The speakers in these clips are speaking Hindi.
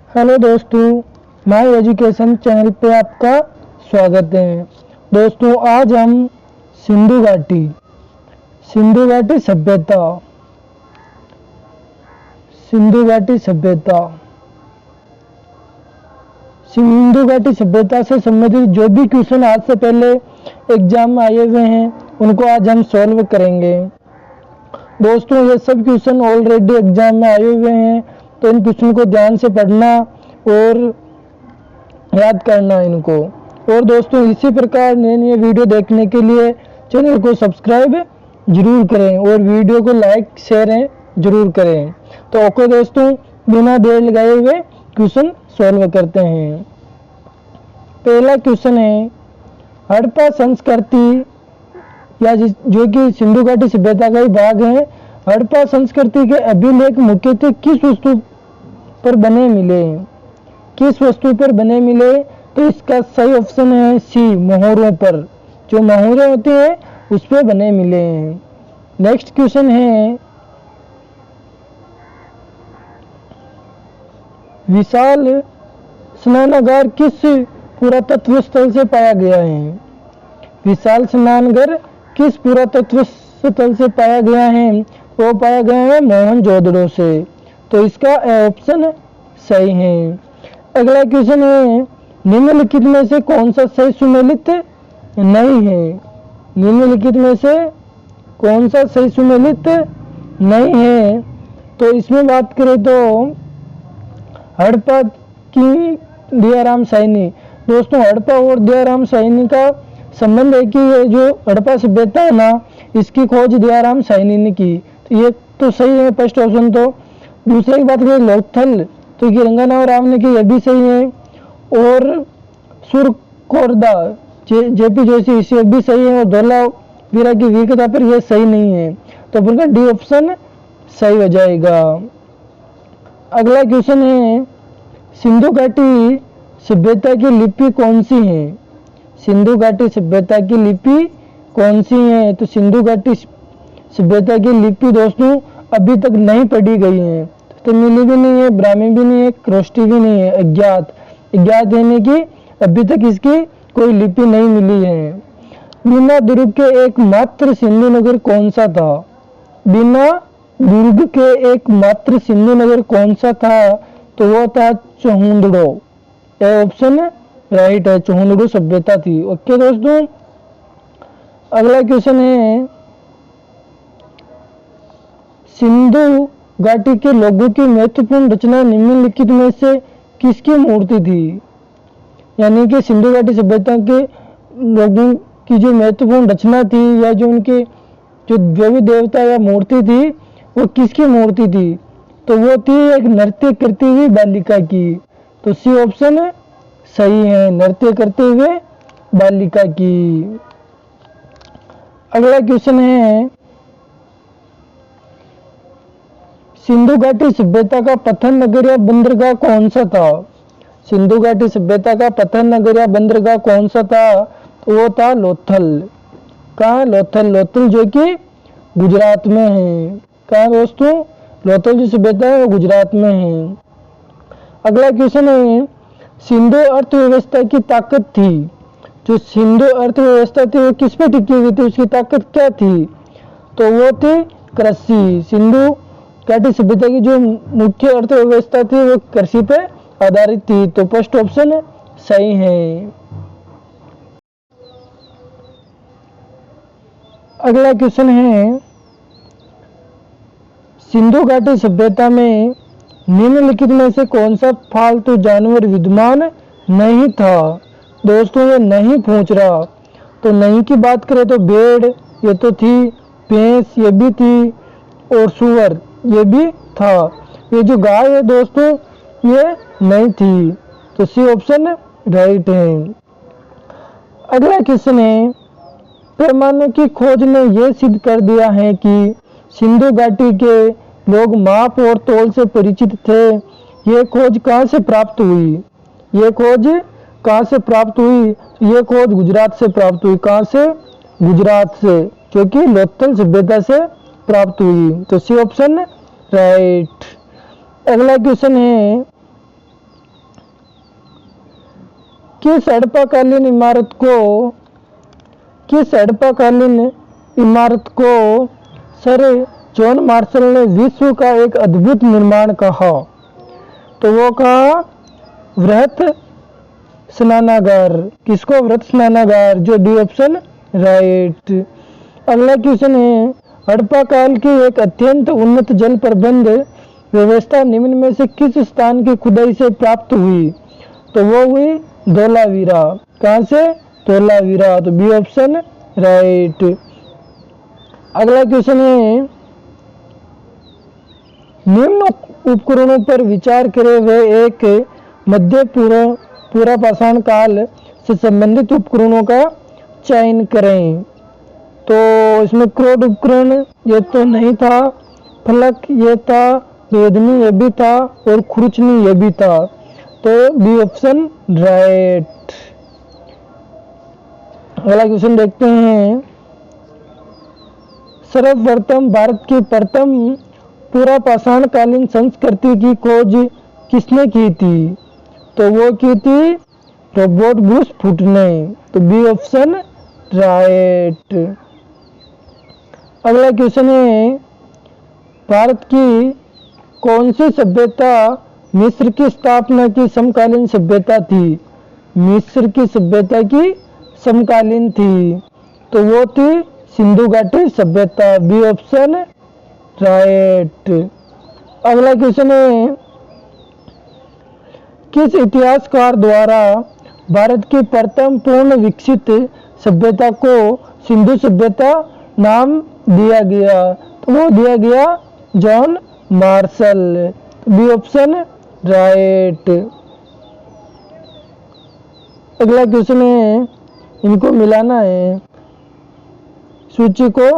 हेलो दोस्तों, माय एजुकेशन चैनल पे आपका स्वागत है। दोस्तों, आज हम सिंधु घाटी सभ्यता सिंधु घाटी सभ्यता से संबंधित जो भी क्वेश्चन आज से पहले एग्जाम में आए हुए हैं उनको आज हम सॉल्व करेंगे। दोस्तों, ये सब क्वेश्चन ऑलरेडी एग्जाम में आए हुए हैं, तो इन क्वेश्चन को ध्यान से पढ़ना और याद करना इनको। और दोस्तों, इसी प्रकार नए वीडियो देखने के लिए चैनल को सब्सक्राइब जरूर करें और वीडियो को लाइक शेयर जरूर करें। तो ओके दोस्तों, बिना देर लगाए हुए क्वेश्चन सॉल्व करते हैं। पहला क्वेश्चन है, हड़प्पा संस्कृति या जो कि सिंधु घाटी सभ्यता का ही भाग है, हड़प्पा संस्कृति के अभिलेख मुख्यतः किस वस्तु पर बने मिले? तो इसका सही ऑप्शन है सी, मोहरों पर। जो मोहरें होती हैं उस पर बने मिले हैं। नेक्स्ट क्वेश्चन है, विशाल स्नानागार किस पुरातत्व स्थल से पाया गया है? विशाल स्नानागार किस पुरातत्व स्थल से पाया गया है? वो पाया गया है मोहनजोदड़ो से। तो इसका ऑप्शन सही है। अगला क्वेश्चन है, निम्नलिखित में से कौन सा सही सुमेलित नहीं है? निम्नलिखित में से कौन सा सही सुमेलित नहीं है? तो इसमें बात करें तो हड़प्पा की दयाराम साहनी। दोस्तों, हड़प्पा और दयाराम साहनी का संबंध है कि ये जो हड़प्पा सभ्यता है ना, इसकी खोज दयाराम साहनी ने की। तो ये तो सही है फर्स्ट ऑप्शन। तो दूसरे की बात करें लोथल, तो ये रंगानाव राव ने की, यह भी सही है। और सुरकोरदा जेपी जोशी, इसे भी सही है। और धोलावीरा की वीरता पर यह सही नहीं है। तो फिर डी ऑप्शन सही हो जाएगा। अगला क्वेश्चन है, सिंधु घाटी सभ्यता की लिपि कौन सी है? सिंधु घाटी सभ्यता की लिपि कौन सी है? तो सिंधु घाटी सभ्यता की लिपि दोस्तों अभी तक नहीं पढ़ी गई है। तमिली भी नहीं है, ब्राह्मी भी नहीं है, क्रोष्टी भी नहीं है, अज्ञात यानी कि अभी तक इसकी कोई लिपि नहीं मिली है। बिना दुर्ग के एकमात्र सिंधु नगर कौन सा था? बिना दुर्ग के एकमात्र सिंधु नगर कौन सा था? तो वो था चहुंदड़ो। यह ऑप्शन राइट है, चहुंदड़ो सभ्यता थी। ओके दोस्तों, अगला क्वेश्चन है, सिंधु घाटी के लोगों की महत्वपूर्ण रचना निम्नलिखित में से किसकी मूर्ति थी? यानी कि सिंधु घाटी सभ्यता के लोगों की जो महत्वपूर्ण रचना थी या जो उनके जो भी देवता या मूर्ति थी वो किसकी मूर्ति थी? तो वो थी एक नृत्य करती हुई बालिका की। तो सी ऑप्शन सही है, नृत्य करते हुए बालिका की। अगला क्वेश्चन है, सिंधु घाटी सभ्यता का प्रथम नगर या बंदरगाह कौन सा था? सिंधु घाटी सभ्यता का प्रथम नगर या बंदरगाह कौन सा था? तो वो था लोथल। कहाँ? लोथल जो कि गुजरात में है। कहाँ दोस्तों? लोथल जो सभ्यता है वो गुजरात में है। अगला क्वेश्चन है, सिंधु अर्थव्यवस्था की ताकत थी। जो सिंधु अर्थव्यवस्था थी वो किस पे टिकी हुई थी? उसकी ताकत क्या थी? तो वो थी कृषि। सिंधु घाटी सभ्यता की जो मुख्य अर्थव्यवस्था थी वो कृषि पे आधारित थी। तो फर्स्ट ऑप्शन सही है। अगला क्वेश्चन है, सिंधु घाटी सभ्यता में निम्नलिखित में से कौन सा पालतू जानवर विद्यमान नहीं था? दोस्तों, ये नहीं पूछ रहा। तो नहीं की बात करें तो भेड़ ये तो थी, भैंस ये भी थी और सुअर ये भी था। ये जो गाय है दोस्तों ये नहीं थी। तो सी ऑप्शन राइट है। अगला क्वेश्चन है, पैमानों की खोज ने यह सिद्ध कर दिया है कि सिंधु घाटी के लोग माप और तौल से परिचित थे। ये खोज कहाँ से प्राप्त हुई? ये खोज कहाँ से प्राप्त हुई? ये खोज गुजरात से प्राप्त हुई। कहाँ से? गुजरात से, जो कि लोथल सभ्यता से प्राप्त हुई। तो सी ऑप्शन राइट। अगला क्वेश्चन है, किस हड़प्पाकालीन इमारत को सर जॉन मार्शल ने विश्व का एक अद्भुत निर्माण कहा? तो वो कहा वृहत स्नानागार। किसको? वृहत स्नानागार, जो डी ऑप्शन राइट। अगला क्वेश्चन है, हड़प्पा काल की एक अत्यंत उन्नत जल प्रबंध व्यवस्था निम्न में से किस स्थान की खुदाई से प्राप्त हुई? तो वो हुई धोलावीरा। कहाँ से? धोलावीरा। तो बी ऑप्शन राइट। अगला क्वेश्चन है, निम्न उपकरणों पर विचार करे हुए एक मध्य पूरा पाषाण काल से संबंधित उपकरणों का चयन करें। तो इसमें क्रोड उपकरण ये तो नहीं था, फलक ये था, वेदनी ये भी था और खुरचनी ये भी था। तो बी ऑप्शन राइट। अगला क्वेश्चन देखते हैं, सर्वप्रथम भारत की प्रथम पूरा पाषाण कालीन संस्कृति की खोज किसने की थी? तो वो की थी रॉबर्ट ब्रूस फुट ने। तो बी ऑप्शन राइट। अगला क्वेश्चन है, भारत की कौन सी सभ्यता मिस्र की स्थापना की समकालीन सभ्यता थी? मिस्र की सभ्यता की समकालीन थी, तो वो थी सिंधु घाटी सभ्यता। B option right. अगला क्वेश्चन है, किस इतिहासकार द्वारा भारत की प्रथम पूर्ण विकसित सभ्यता को सिंधु सभ्यता नाम दिया गया? तो वो दिया गया John Marshall. B option right. अगला क्वेश्चन है, इनको मिलाना है, सूची को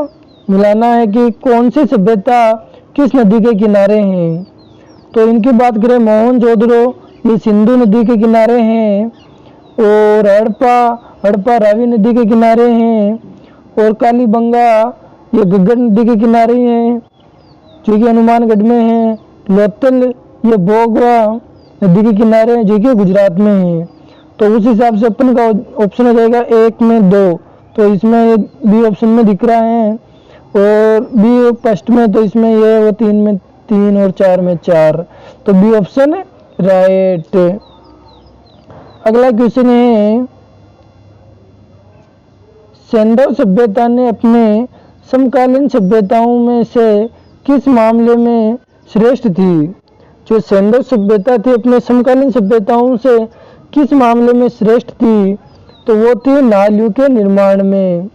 मिलाना है कि कौन सी सभ्यता किस नदी के किनारे हैं। तो इनकी बात करें, मोहनजोदड़ो ये सिंधु नदी के किनारे हैं, और हड़प्पा रावी नदी के किनारे हैं, और कालीबंगा ये घग्गर नदी के किनारे हैं जो कि हनुमानगढ़ में है। लोथल ये भोगवा नदी के किनारे हैं जो कि गुजरात में है। तो उस हिसाब से अपन का ऑप्शन हो जाएगा 1 में 2। तो इसमें बी ऑप्शन में दिख रहा है, और बी फर्स्ट में, तो इसमें ये वो 3 में 3 और 4 में 4। तो बी ऑप्शन राइट। अगला क्वेश्चन है, सिंधु सभ्यता ने अपने समकालीन सभ्यताओं में से किस मामले में श्रेष्ठ थी? जो सिंधु सभ्यता थी अपने समकालीन सभ्यताओं से किस मामले में श्रेष्ठ थी? तो वो थी नालियों के निर्माण में।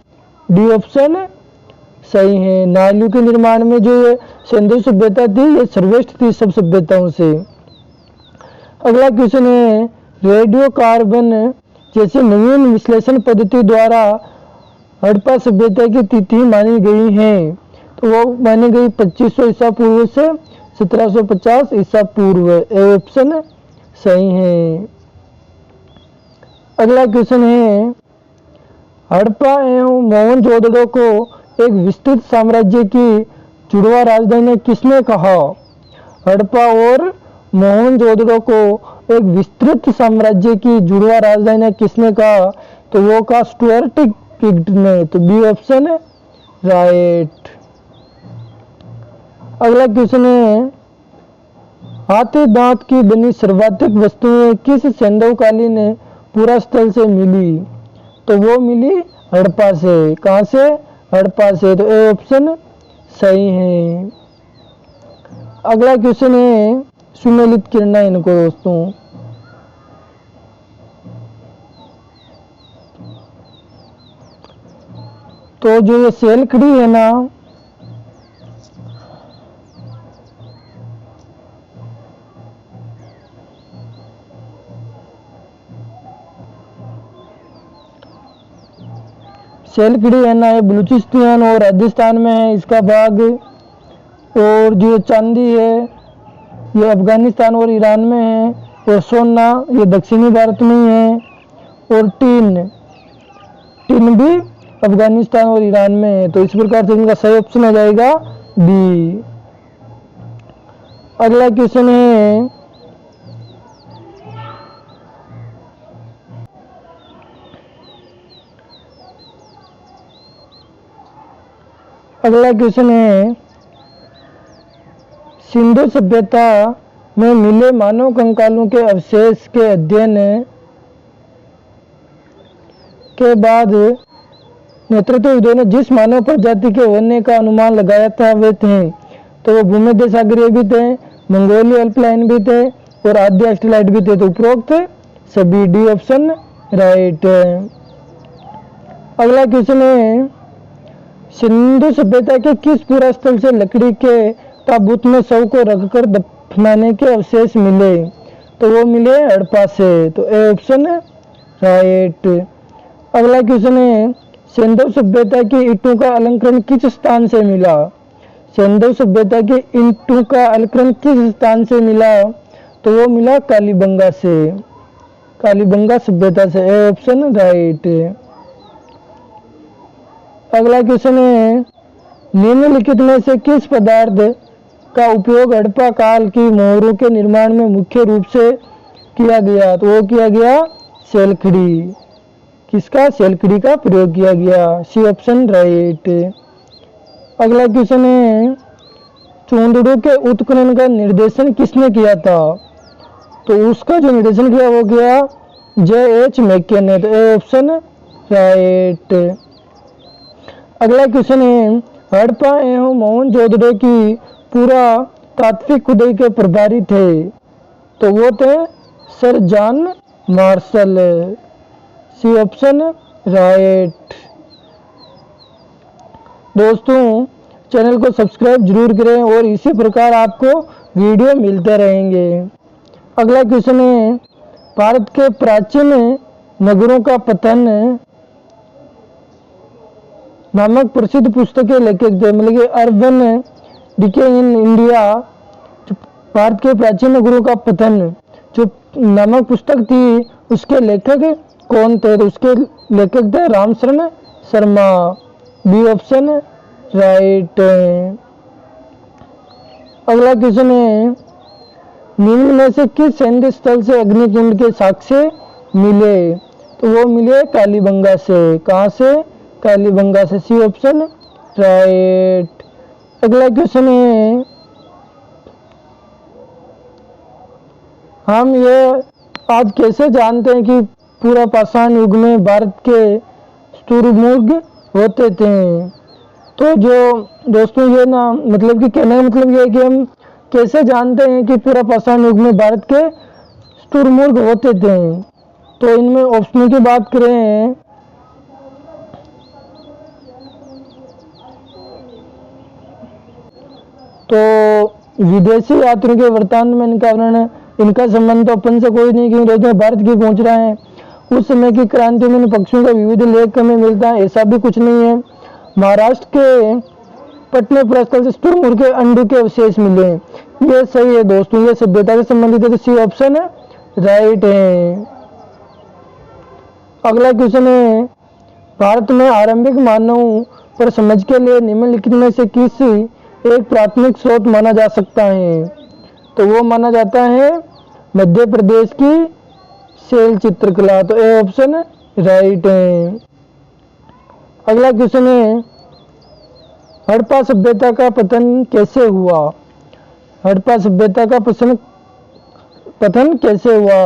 डी ऑप्शन सही है। नालियों के निर्माण में जो ये सिंधु सभ्यता थी ये सर्वश्रेष्ठ थी सब सभ्यताओं से। अगला क्वेश्चन है, रेडियो कार्बन जैसे नवीन विश्लेषण पद्धति द्वारा हड़प्पा सभ्यता की तिथि मानी गई है। तो वो मानी गई 2500 ईसा पूर्व से 1750 ईसा पूर्व। ए ऑप्शन सही है। अगला क्वेश्चन है, हड़प्पा एवं मोहनजोदड़ो को एक विस्तृत साम्राज्य की जुड़वा राजधानी किसने कहा? हड़प्पा और मोहनजोदड़ो को एक विस्तृत साम्राज्य की जुड़वा राजधानी किसने कहा? तो वो कहा स्टुअर्ट किंगडम ने। तो बी ऑप्शन राइट। अगला क्वेश्चन है, हाथी दांत की बनी सर्वाधिक वस्तुएं किस सिंधुकालीन पूरा स्थल से मिली? तो वो मिली हड़प्पा से। कहां से? हड़प्पा से। तो ए ऑप्शन सही है। अगला क्वेश्चन है, सुमेलित किरणा इनको दोस्तों। तो जो ये सेलखड़ी है ना, सेलखड़ी है ना, ये बलूचिस्तान और राजस्थान में है इसका भाग। और जो चांदी है ये अफगानिस्तान और ईरान में है, और सोना ये दक्षिणी भारत में ही है, और टीन भी अफगानिस्तान और ईरान में है। तो इस प्रकार से इनका सही ऑप्शन हो जाएगा बी। अगला क्वेश्चन है, अगला क्वेश्चन है, सिंधु सभ्यता में मिले मानव कंकालों के अवशेष के अध्ययन के बाद नेतृत्वविदों ने जिस मानव प्रजाति के होने का अनुमान लगाया था वे थे, तो वो भूमध्य सागरीय भी थे, मंगोलिया अल्पलाइन भी थे और आद्य ऑस्ट्रेलाइट भी थे। तो उपरोक्त सभी डी ऑप्शन राइट है। अगला क्वेश्चन है, सिंधु सभ्यता के किस पूरा स्थल से लकड़ी के ताबूत में शव को रखकर दफनाने के अवशेष मिले? तो वो मिले हड़प्पा से। तो ए ऑप्शन राइट। अगला क्वेश्चन है, सिंधु सभ्यता की ईंटों का अलंकरण किस स्थान से मिला? सिंधु सभ्यता की ईंटों का अलंकरण किस स्थान से मिला? तो वो मिला कालीबंगा से, कालीबंगा सभ्यता से। A option right. अगला क्वेश्चन है, निम्नलिखित में से किस पदार्थ का उपयोग हड़प्पा काल की मोहरों के निर्माण में मुख्य रूप से किया गया? तो वो किया गया सेलखड़ी। किसका? सेलखड़ी का प्रयोग किया गया। C option right. अगला क्वेश्चन है, चूंदड़ू के उत्खनन का निर्देशन किसने किया था? तो उसका जो निर्देशन किया वो किया J.H. मैके ने। तो ए ऑप्शन राइट। अगला क्वेश्चन है, हड़प्पा एवं मोहनजोदड़ो की पूरा तात्विक खुदाई के प्रभारी थे? तो वो थे sir John Marshall. C option right. दोस्तों, चैनल को सब्सक्राइब जरूर करें और इसी प्रकार आपको वीडियो मिलते रहेंगे। अगला क्वेश्चन है, भारत के प्राचीन नगरों का पतन नामक प्रसिद्ध पुस्तक के लेखक थे, मतलब कि urban decay in India, Bharat के प्राचीन नगरों का पतन जो नामक पुस्तक थी उसके लेखक कौन थे? तो उसके लेखक थे Ramsharan Sharma. B option right. अगला क्वेश्चन है, निम्न में से किस सैन्य स्थल से अग्निकुंड के साक्ष्य मिले? तो वो मिले कालीबंगा से। कहाँ से? कालीबंगा से। C option right. अगला क्वेश्चन है, हम ये आज कैसे जानते हैं कि पूरा पाषाण युग में भारत के शुतुरमुर्ग होते थे? तो जो दोस्तों ये ना मतलब कि कहने का मतलब ये है कि हम कैसे जानते हैं कि पूरा पाषाण युग में भारत के शुतुरमुर्ग होते थे? तो इनमें ऑप्शनों की बात करें तो विदेशी यात्रियों के वृत्तांत में इनका वर्णन, इनका संबंध तो अपन से कोई नहीं, क्योंकि रोज भारत की पहुंच रहे हैं। उस समय की क्रांति में इन पक्षियों का विविध लेख हमें मिलता है, ऐसा भी कुछ नहीं है। महाराष्ट्र के पटने पुरस्कार से शुतुरमुर्ग के अंडों के अवशेष मिले, ये सही है दोस्तों, ये सभ्यता से संबंधित है। तो सी ऑप्शन राइट है। अगला क्वेश्चन है, भारत में आरंभिक मानव पर समझ के लिए निम्नलिखित में से किस एक प्राथमिक स्रोत माना जा सकता है? तो वो माना जाता है मध्य प्रदेश की शैल चित्रकला। तो ए ऑप्शन राइट है। अगला क्वेश्चन है, हड़प्पा सभ्यता का पतन कैसे हुआ? हड़प्पा सभ्यता का पतन कैसे हुआ?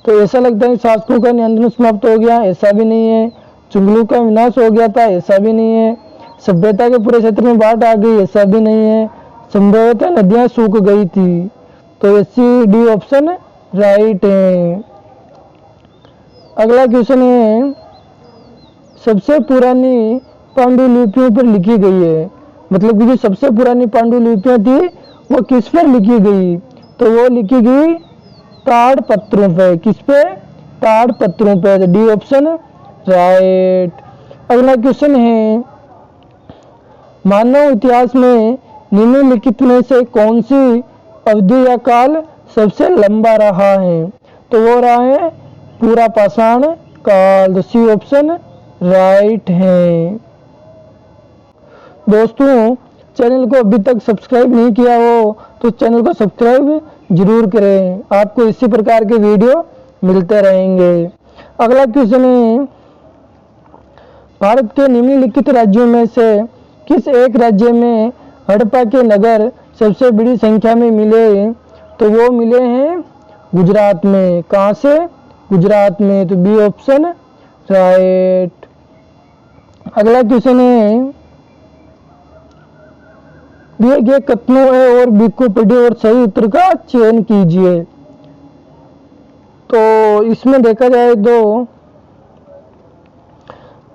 तो ऐसा लगता है शासकों का नियंत्रण समाप्त हो गया, ऐसा भी नहीं है। चुगलों का विनाश हो गया था, ऐसा भी नहीं है। सभ्यता के पूरे क्षेत्र में बाढ़ आ गई, ऐसा भी नहीं है। संभवतः नदियां सूख गई थी। तो सी डी ऑप्शन राइट है। अगला क्वेश्चन है, सबसे पुरानी पांडुलिपियों पर लिखी गई है, मतलब कि जो सबसे पुरानी पांडुलिपियां थी वो किस पर लिखी गई? तो वो लिखी गई ताड़ पत्रों पे। किस पे? ताड़ पत्रों पे। तो डी ऑप्शन राइट। अगला क्वेश्चन है, मानव इतिहास में निम्नलिखित में से कौन सी अवधि या काल सबसे लंबा रहा है? तो वो रहा है पूरा पाषाण काल। तो सी ऑप्शन राइट है। दोस्तों, चैनल को अभी तक सब्सक्राइब नहीं किया हो तो चैनल को सब्सक्राइब जरूर करें, आपको इसी प्रकार के वीडियो मिलते रहेंगे। अगला क्वेश्चन है, भारत के निम्नलिखित राज्यों में से किस एक राज्य में हड़प्पा के नगर सबसे बड़ी संख्या में मिले? तो वो मिले हैं गुजरात में। कहाँ से? गुजरात में। तो बी ऑप्शन राइट। अगला क्वेश्चन है, दिए गए कथनों ए और बी को पढ़िए और सही उत्तर का चयन कीजिए। तो इसमें देखा जाए तो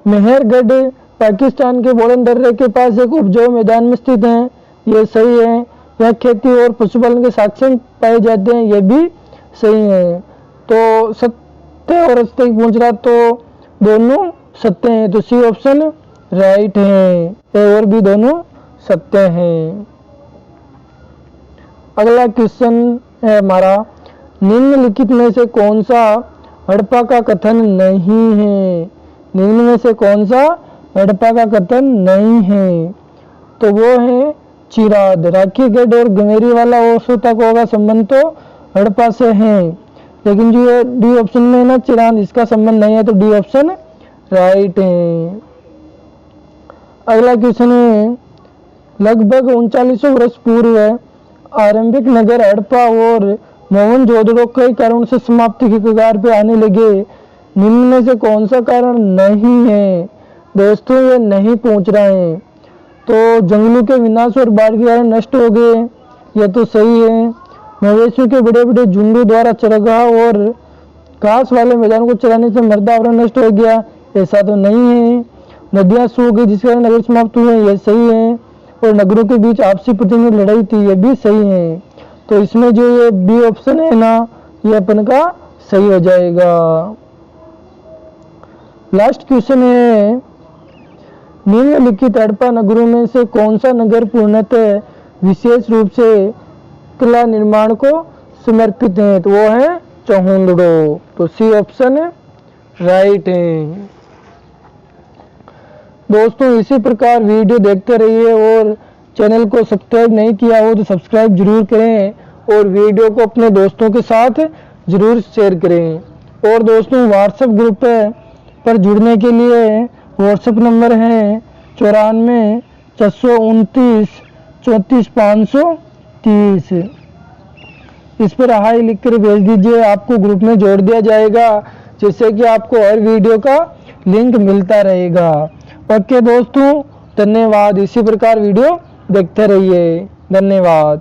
मेहरगढ़ पाकिस्तान के बोलन दर्रे के पास एक उपजाऊ मैदान में स्थित है, ये सही है। यह खेती और पशुपालन के साक्षर पाए जाते हैं, ये भी सही है। तो सत्य और असत्य पूछ रहा तो दोनों सत्य हैं, तो सी ऑप्शन राइट है। ए और बी दोनों सत्य हैं। अगला क्वेश्चन है हमारा, निम्नलिखित में से कौन सा हड़प्पा का कथन नहीं है? निम्न में से कौन सा हड़प्पा का कथन नहीं है? तो वो है चिराद। राखीगढ़ और गमेरी वाला ओरछा तक का संबंध तो हड़प्पा से है, लेकिन जो ये डी ऑप्शन में है ना चिराद, इसका संबंध नहीं है, तो डी ऑप्शन राइट है। अगला क्वेश्चन है, लगभग 3900 वर्ष पूर्व आरंभिक नगर हड़प्पा और मोहनजोदड़ो कई कारणों से समाप्ति की कगार पे आने लगे। निम्न में से कौन सा कारण नहीं है? दोस्तों ये नहीं पूछ रहे हैं। तो जंगलों के विनाश और बाढ़ के कारण नष्ट हो गए, यह तो सही है। मवेशियों के बड़े बड़े झुंडों द्वारा चरगाह और घास वाले मैदानों को चराने से मृदा आवरण नष्ट हो गया, ऐसा तो नहीं है। नदियां सूख गई जिसके कारण नगर समाप्त हुए, यह सही है। और नगरों के बीच आपसी प्रतिनिधि लड़ाई थी, यह भी सही है। तो इसमें जो ये बी ऑप्शन है ना, ये अपन का सही हो जाएगा। लास्ट क्वेश्चन है, निम्नलिखित हड़प्पा नगरों में से कौन सा नगर पूर्णतः विशेष रूप से किला निर्माण को समर्पित है? तो वो है चौहुंडड़ो। तो सी ऑप्शन राइट है। दोस्तों इसी प्रकार वीडियो देखते रहिए और चैनल को सब्सक्राइब नहीं किया हो तो सब्सक्राइब जरूर करें और वीडियो को अपने दोस्तों के साथ जरूर शेयर करें। और दोस्तों व्हाट्सएप ग्रुप पर जुड़ने के लिए व्हाट्सएप नंबर है 94 429 34 530। इस पर हाई लिख कर भेज दीजिए, आपको ग्रुप में जोड़ दिया जाएगा, जिससे कि आपको हर वीडियो का लिंक मिलता रहेगा। ओके दोस्तों, धन्यवाद। इसी प्रकार वीडियो देखते रहिए। धन्यवाद।